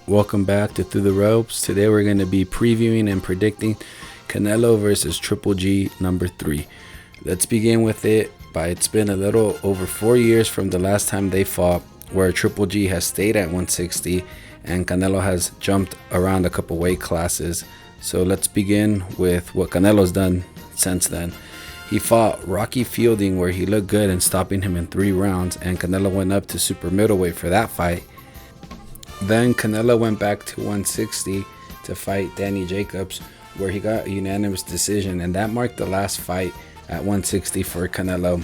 Welcome back to Through the Ropes. Today we're going to be previewing and predicting Canelo versus Triple G number 3. Let's begin with it. It's been a little over 4 years from the last time they fought, where Triple G has stayed at 160 and Canelo has jumped around a couple weight classes. So let's begin with what Canelo's done since then. He fought Rocky Fielding, where he looked good in stopping him in 3 rounds, and Canelo went up to super middleweight for that fight. Then Canelo went back to 160 to fight Danny Jacobs, where he got a unanimous decision, and that marked the last fight at 160 for Canelo.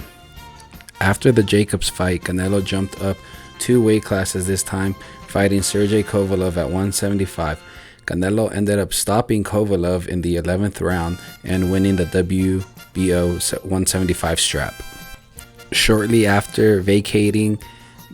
After the Jacobs fight, Canelo jumped up 2 weight classes this time, fighting Sergey Kovalev at 175. Canelo ended up stopping Kovalev in the 11th round and winning the WBO 175 strap. Shortly after vacating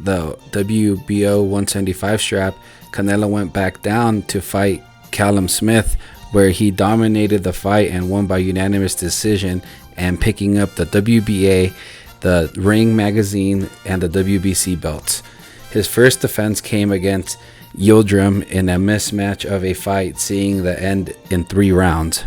the WBO 175 strap, Canelo went back down to fight Callum Smith, where he dominated the fight and won by unanimous decision, and picking up the WBA, the Ring Magazine, and the WBC belts. His first defense came against Yildirim in a mismatch of a fight, seeing the end in 3 rounds.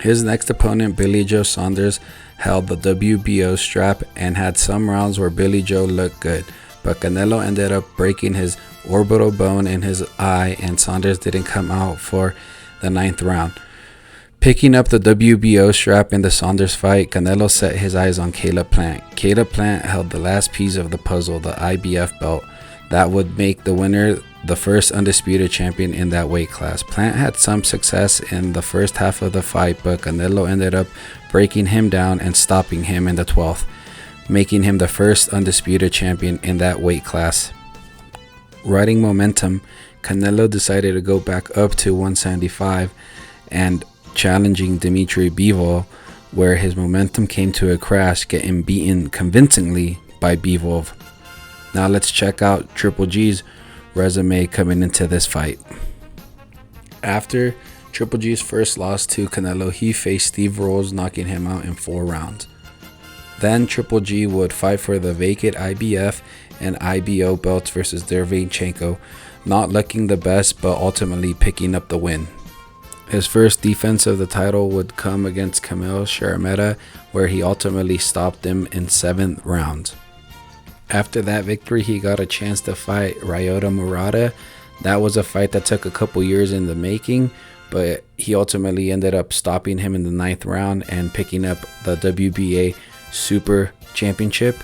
His next opponent, Billy Joe Saunders, held the WBO strap and had some rounds where Billy Joe looked good, but Canelo ended up breaking his orbital bone in his eye, and Saunders didn't come out for the 9th round. Picking up the WBO strap in the Saunders fight, Canelo set his eyes on Caleb Plant. Caleb Plant held the last piece of the puzzle, the IBF belt, that would make the winner the first undisputed champion in that weight class. Plant had some success in the first half of the fight, but Canelo ended up breaking him down and stopping him in the 12th, making him the first undisputed champion in that weight class. Riding momentum, Canelo decided to go back up to 175 and challenging Dmitry Bivol, where his momentum came to a crash, getting beaten convincingly by Bivol. Now let's check out Triple G's resume coming into this fight. After Triple G's first loss to Canelo, he faced Steve Rolls, knocking him out in 4 rounds. Then Triple G would fight for the vacant IBF and IBO belts versus Derevyanchenko, not looking the best but ultimately picking up the win. His first defense of the title would come against Kamil Sharameta, where he ultimately stopped him in 7 rounds. After that victory, he got a chance to fight Ryota Murata. That was a fight that took a couple years in the making, but he ultimately ended up stopping him in the 9th round and picking up the WBA Super Championship.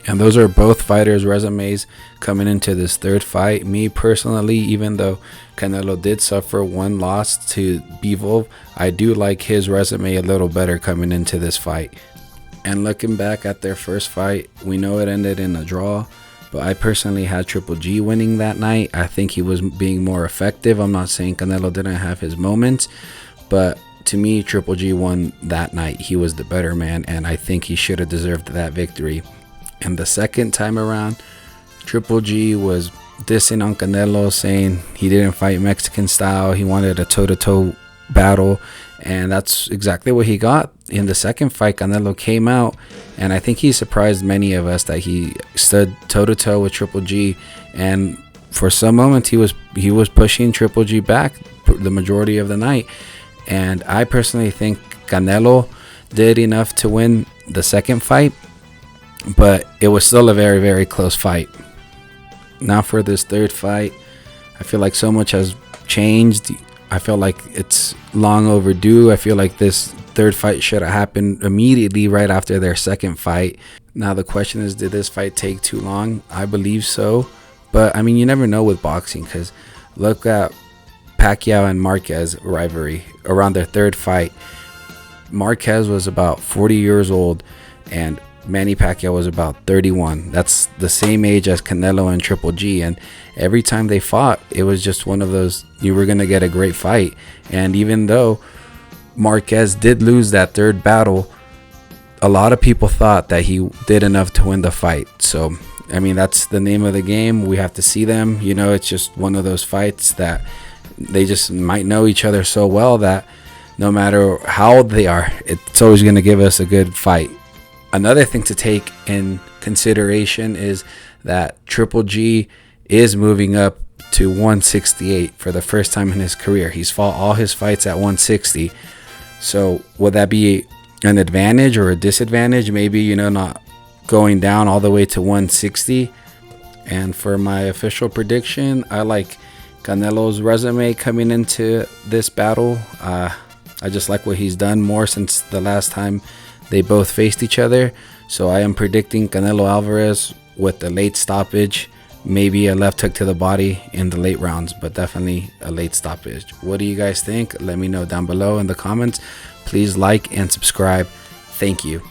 And those are both fighters' resumes coming into this 3rd fight. Me personally, even though Canelo did suffer 1 loss to Bivol, I do like his resume a little better coming into this fight. And looking back at their first fight, we know it ended in a draw, but I personally had Triple G winning that night. I think he was being more effective. I'm not saying Canelo didn't have his moments, but to me, Triple G won that night. He was the better man, and I think he should have deserved that victory. And the second time around, Triple G was dissing on Canelo, saying he didn't fight Mexican style. He wanted a toe-to-toe battle, and that's exactly what he got. In the second fight, Canelo came out, and I think he surprised many of us that he stood toe-to-toe with Triple G, and for some moments he was pushing Triple G back the majority of the night. And I personally think Canelo did enough to win the second fight, but it was still a very, very close fight. Now for this 3rd fight, I feel like so much has changed. I feel like it's long overdue. I feel like this 3rd fight should have happened immediately right after their 2nd fight. Now the question is, did this fight take too long? I believe so, but I mean, you never know with boxing, because look at Pacquiao and Marquez rivalry around their 3rd fight. Marquez was about 40 years old and Manny Pacquiao was about 31. That's the same age as Canelo and Triple G, and every time they fought, it was just one of those, you were going to get a great fight. And even though Marquez did lose that 3rd battle, a lot of people thought that he did enough to win the fight. So I mean, that's the name of the game. We have to see them. You know, it's just one of those fights that they just might know each other so well that no matter how old they are, it's always going to give us a good fight. Another thing to take in consideration is that Triple G is moving up to 168 for the first time in his career. He's fought all his fights at 160. So would that be an advantage or a disadvantage? Maybe, you know, not going down all the way to 160. And for my official prediction, I like Canelo's resume coming into this battle. I just like what he's done more since the last time they both faced each other. So I am predicting Canelo Alvarez with a late stoppage, maybe a left hook to the body in the late rounds, but definitely a late stoppage. What do you guys think? Let me know down below in the comments. Please like and subscribe. Thank you.